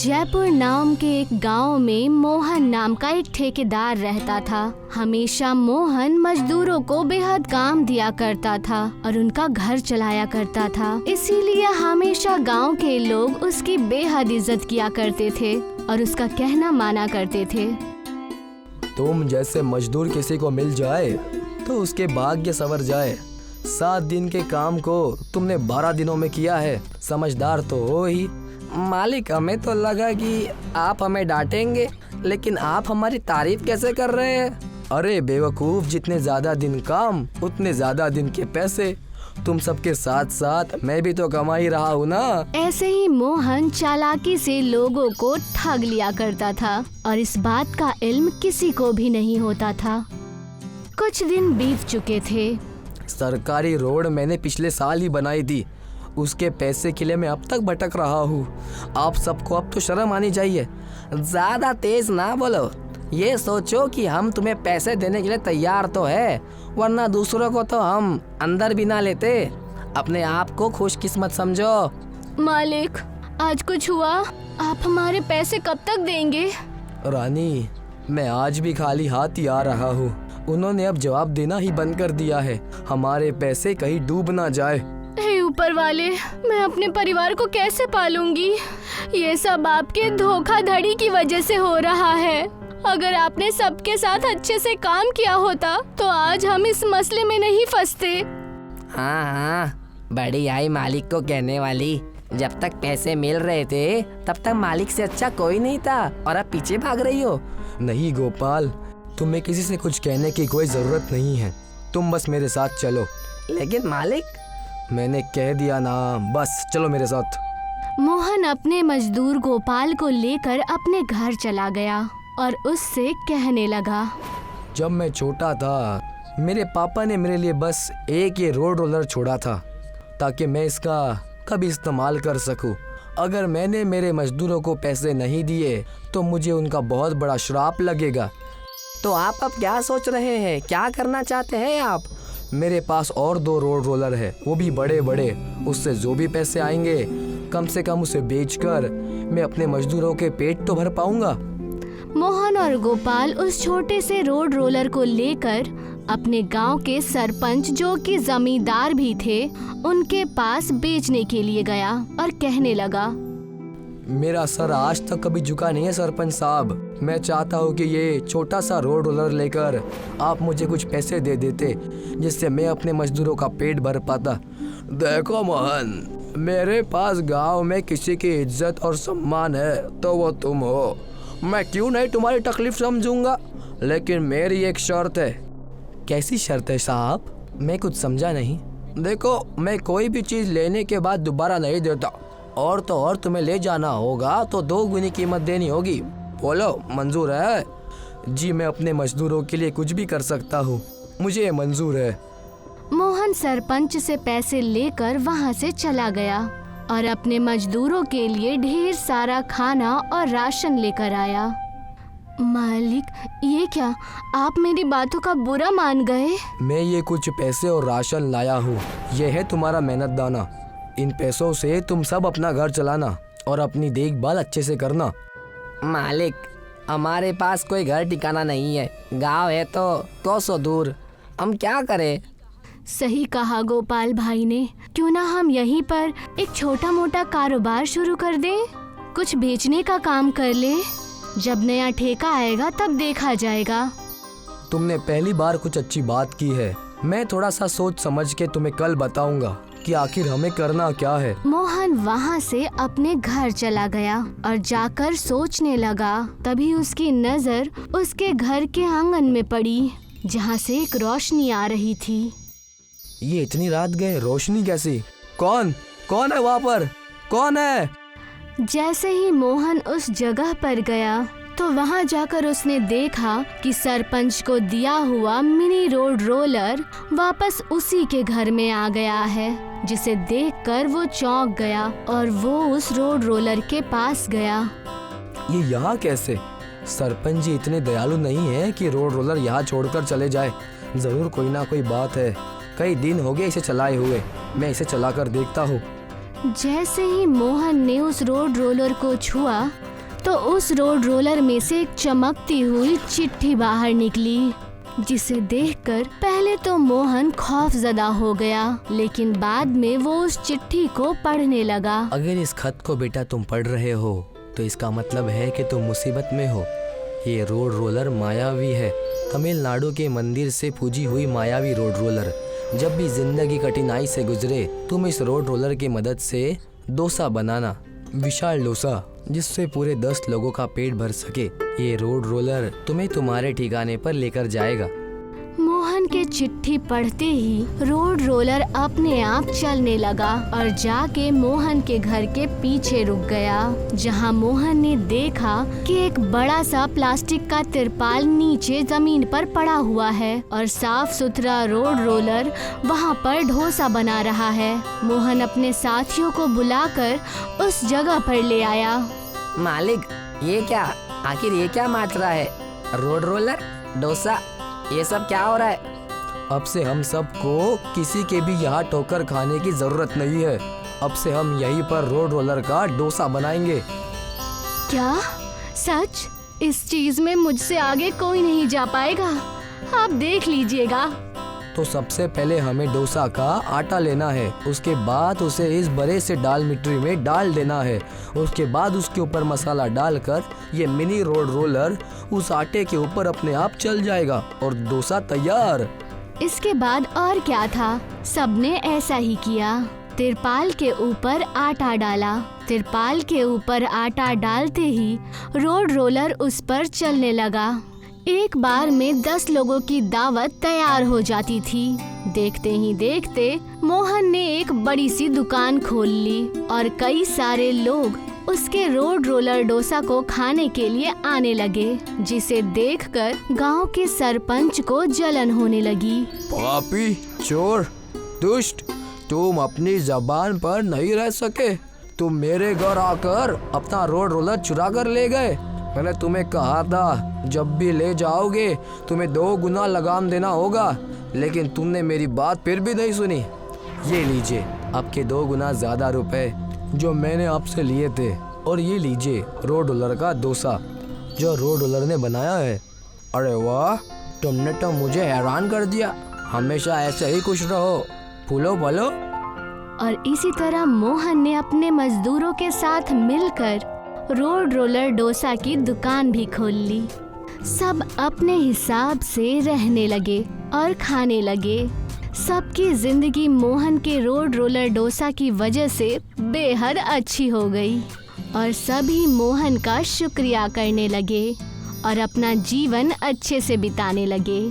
जयपुर नाम के एक गांव में मोहन नाम का एक ठेकेदार रहता था। हमेशा मोहन मजदूरों को बेहद काम दिया करता था और उनका घर चलाया करता था। इसीलिए हमेशा गांव के लोग उसकी बेहद इज्जत किया करते थे और उसका कहना माना करते थे। तुम जैसे मजदूर किसी को मिल जाए तो उसके भाग्य संवर जाए। 7 दिन के काम को तुमने 12 दिनों में किया है। समझदार तो हो ही। मालिक, हमें तो लगा कि आप हमें डांटेंगे, लेकिन आप हमारी तारीफ कैसे कर रहे हैं? अरे बेवकूफ, जितने ज्यादा दिन काम उतने ज्यादा दिन के पैसे। तुम सबके साथ साथ मैं भी तो कमा ही रहा हूँ ना। ऐसे ही मोहन चालाकी से लोगों को ठग लिया करता था और इस बात का इल्म किसी को भी नहीं होता था। कुछ दिन बीत चुके थे। सरकारी रोड मैंने पिछले साल ही बनाई थी। उसके पैसे के लिए मैं अब तक भटक रहा हूँ। आप सबको अब तो शर्म आनी चाहिए। ज्यादा तेज ना बोलो। ये सोचो कि हम तुम्हें पैसे देने के लिए तैयार तो है, वरना दूसरों को तो हम अंदर भी ना लेते। अपने आप को खुशकिस्मत समझो। मालिक, आज कुछ हुआ? आप हमारे पैसे कब तक देंगे? रानी, मैं आज भी खाली हाथ ही आ रहा हूँ। उन्होंने अब जवाब देना ही बंद कर दिया है। हमारे पैसे कहीं डूब ना जाए। हे ऊपर वाले, मैं अपने परिवार को कैसे पालूंगी? ये सब आपके धोखाधड़ी की वजह से हो रहा है। अगर आपने सबके साथ अच्छे से काम किया होता तो आज हम इस मसले में नहीं फंसते। हाँ हाँ, बड़ी आई मालिक को कहने वाली। जब तक पैसे मिल रहे थे तब तक मालिक से अच्छा कोई नहीं था, और अब पीछे भाग रही हो। नहीं गोपाल, तुम्हें किसी से कुछ कहने की कोई जरूरत नहीं है। तुम बस मेरे साथ चलो। लेकिन मालिक, मैंने कह दिया ना, बस चलो मेरे साथ। मोहन अपने मजदूर गोपाल को लेकर अपने घर चला गया और उससे कहने लगा, जब मैं छोटा था मेरे पापा ने मेरे लिए बस एक ये रोड रोलर छोड़ा था ताकि मैं इसका कभी इस्तेमाल कर सकूं। अगर मैंने मेरे मजदूरों को पैसे नहीं दिए तो मुझे उनका बहुत बड़ा श्राप लगेगा। तो आप अब क्या सोच रहे हैं? क्या करना चाहते हैं आप? मेरे पास और 2 रोड रोलर है, वो भी बड़े बड़े। उससे जो भी पैसे आएंगे कम से कम उसे बेचकर मैं अपने मजदूरों के पेट तो भर पाऊंगा। मोहन और गोपाल उस छोटे से रोड रोलर को लेकर अपने गांव के सरपंच, जो कि जमींदार भी थे, उनके पास बेचने के लिए गया और कहने लगा, मेरा सर आज तक कभी झुका नहीं है सरपंच साहब। मैं चाहता हूँ कि ये छोटा सा रोड रोलर लेकर आप मुझे कुछ पैसे दे देते, जिससे मैं अपने मजदूरों का पेट भर पाता। देखो मोहन, मेरे पास गांव में किसी की इज्जत और सम्मान है तो वो तुम हो। मैं क्यों नहीं तुम्हारी तकलीफ समझूंगा, लेकिन मेरी एक शर्त है। कैसी शर्त है साहब? मैं कुछ समझा नहीं। देखो, मैं कोई भी चीज़ लेने के बाद दोबारा नहीं देता, और तो और तुम्हें ले जाना होगा तो 2 गुनी कीमत देनी होगी। बोलो, मंजूर है? जी, मैं अपने मजदूरों के लिए कुछ भी कर सकता हूँ, मुझे ये मंजूर है। मोहन सरपंच से पैसे लेकर वहाँ से चला गया और अपने मजदूरों के लिए ढेर सारा खाना और राशन लेकर आया। मालिक, ये क्या? आप मेरी बातों का बुरा मान गए? मैं ये कुछ पैसे और राशन लाया हूँ। ये है तुम्हारा मेहनत दाना। इन पैसों से तुम सब अपना घर चलाना और अपनी देखभाल अच्छे से करना। मालिक, हमारे पास कोई घर ठिकाना नहीं है। गांव है तो कोसों दूर, हम क्या करें? सही कहा गोपाल भाई ने। क्यों ना हम यहीं पर एक छोटा मोटा कारोबार शुरू कर दें? कुछ बेचने का काम कर ले। जब नया ठेका आएगा तब देखा जाएगा। तुमने पहली बार कुछ अच्छी बात की है। मैं थोड़ा सा सोच समझ के तुम्हें कल बताऊंगा कि आखिर हमें करना क्या है। मोहन वहाँ से अपने घर चला गया और जाकर सोचने लगा। तभी उसकी नजर उसके घर के आंगन में पड़ी, जहाँ से एक रोशनी आ रही थी। ये इतनी रात गए, रोशनी कैसी? कौन है वहाँ पर? कौन है? जैसे ही मोहन उस जगह पर गया तो वहाँ जाकर उसने देखा कि सरपंच को दिया हुआ मिनी रोड रोलर वापस उसी के घर में आ गया है, जिसे देखकर वो चौंक गया और वो उस रोड रोलर के पास गया। ये यहाँ कैसे? सरपंच जी इतने दयालु नहीं है कि रोड रोलर यहाँ छोड़कर चले जाए। जरूर कोई ना कोई बात है। कई दिन हो गए इसे चलाए हुए, मैं इसे चलाकर देखता हूँ। जैसे ही मोहन ने उस रोड रोलर को छुआ तो उस रोड रोलर में से एक चमकती हुई चिट्ठी बाहर निकली, जिसे देखकर पहले तो मोहन खौफजदा हो गया, लेकिन बाद में वो उस चिट्ठी को पढ़ने लगा। अगर इस खत को बेटा तुम पढ़ रहे हो तो इसका मतलब है कि तुम मुसीबत में हो। ये रोड रोलर मायावी है, तमिलनाडु के मंदिर से पूजी हुई मायावी रोड रोलर। जब भी जिंदगी कठिनाई से गुजरे तुम इस रोड रोलर की मदद से डोसा बनाना, विशाल डोसा जिससे पूरे 10 लोगों का पेट भर सके। ये रोड रोलर तुम्हें तुम्हारे ठिकाने पर लेकर जाएगा। मोहन के चिट्ठी पढ़ते ही रोड रोलर अपने आप चलने लगा और जाके मोहन के घर के पीछे रुक गया, जहां मोहन ने देखा कि एक बड़ा सा प्लास्टिक का तिरपाल नीचे जमीन पर पड़ा हुआ है और साफ सुथरा रोड रोलर वहां पर डोसा बना रहा है। मोहन अपने साथियों को बुलाकर उस जगह पर ले आया। मालिक, ये क्या, आखिर ये क्या माजरा है? रोड रोलर, डोसा, ये सब क्या हो रहा है? अब से हम सबको किसी के भी यहाँ ठोकर खाने की जरूरत नहीं है। अब से हम यहीं पर रोड रोलर का डोसा बनाएंगे। क्या सच? इस चीज में मुझसे आगे कोई नहीं जा पाएगा, आप देख लीजिएगा। तो सबसे पहले हमें डोसा का आटा लेना है, उसके बाद उसे इस बड़े से दाल मिट्री में डाल देना है। उसके बाद उसके ऊपर मसाला डालकर ये मिनी रोड रोलर उस आटे के ऊपर अपने आप चल जाएगा और डोसा तैयार। इसके बाद और क्या था, सबने ऐसा ही किया। तिरपाल के ऊपर आटा डाला। तिरपाल के ऊपर आटा डालते ही रोड रोलर उस पर चलने लगा। एक बार में 10 लोगों की दावत तैयार हो जाती थी। देखते ही देखते मोहन ने एक बड़ी सी दुकान खोल ली और कई सारे लोग उसके रोड रोलर डोसा को खाने के लिए आने लगे, जिसे देखकर गांव के सरपंच को जलन होने लगी। पापी, चोर, दुष्ट, तुम अपनी जबान पर नहीं रह सके। तुम मेरे घर आकर अपना रोड रोलर चुरा कर ले गए। मैंने तुम्हें कहा था जब भी ले जाओगे तुम्हें 2 गुना लगाम देना होगा, लेकिन तुमने मेरी बात फिर भी नहीं सुनी। ये लीजिए आपके 2 गुना ज्यादा रुपए जो मैंने आपसे लिए थे, और ये लीजिए रोड रोलर का डोसा जो रोड रोलर ने बनाया है। अरे वाह, तुमने तो मुझे हैरान कर दिया। हमेशा ऐसे ही खुश रहो, फूलो फलो। और इसी तरह मोहन ने अपने मजदूरों के साथ मिलकर रोड रोलर डोसा की दुकान भी खोल ली। सब अपने हिसाब से रहने लगे और खाने लगे। सबकी जिंदगी मोहन के रोड रोलर डोसा की वजह से बेहद अच्छी हो गई और सभी मोहन का शुक्रिया करने लगे और अपना जीवन अच्छे से बिताने लगे।